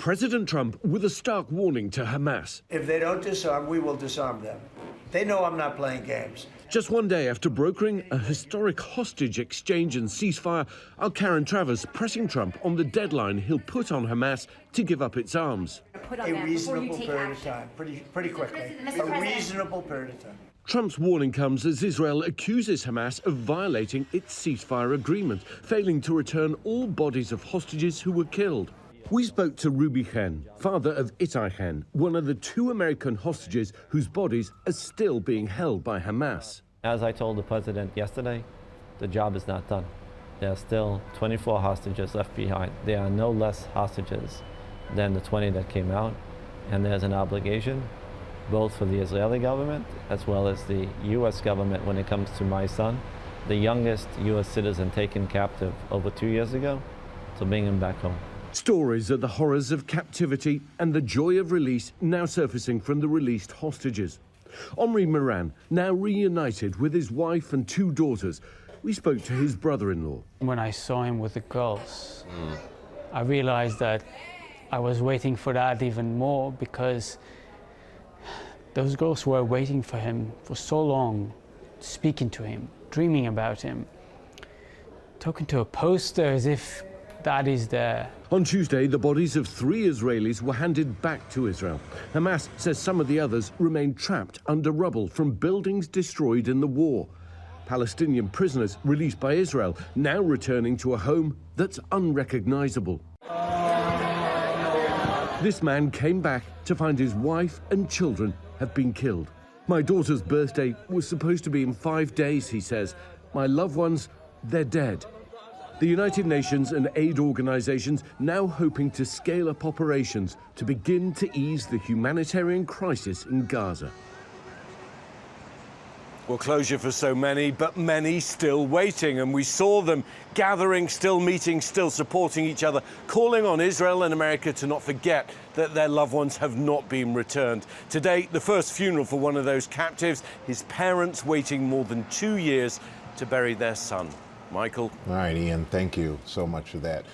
President Trump with a stark warning to Hamas. If they don't disarm, we will disarm them. They know I'm not playing games. Just one day after brokering a historic hostage exchange and ceasefire, our Karen Travers pressing Trump on the deadline he'll put on Hamas to give up its arms. A reasonable period of time, pretty quickly. A reasonable period of time. Trump's warning comes as Israel accuses Hamas of violating its ceasefire agreement, failing to return all bodies of hostages who were killed. We spoke to Ruby Chen, father of Itai Chen, one of the 2 American hostages whose bodies are still being held by Hamas. As I told the president yesterday, the job is not done. There are still 24 hostages left behind. There are no less hostages than the 20 that came out, and there's an obligation both for the Israeli government as well as the U.S. government when it comes to my son, the youngest U.S. citizen taken captive over 2 years ago, to bring him back home. Stories of the horrors of captivity and the joy of release now surfacing from the released hostages. Omri Moran, now reunited with his wife and 2 daughters. We spoke to his brother-in-law. When I saw him with the girls, I realized that I was waiting for that even more, because those girls were waiting for him for so long, speaking to him, dreaming about him, talking to a poster as if that is there. On Tuesday, the bodies of 3 Israelis were handed back to Israel. Hamas says some of the others remain trapped under rubble from buildings destroyed in the war. Palestinian prisoners released by Israel now returning to a home that's unrecognizable. This man came back to find his wife and children have been killed. My daughter's birthday was supposed to be in 5 days, he says. My loved ones, they're dead. The United Nations and aid organizations now hoping to scale up operations to begin to ease the humanitarian crisis in Gaza. Well, closure for so many, but many still waiting. And we saw them gathering, still meeting, still supporting each other, calling on Israel and America to not forget that their loved ones have not been returned. Today, the first funeral for one of those captives, his parents waiting more than 2 years to bury their son. Michael. All right, Ian, thank you so much for that.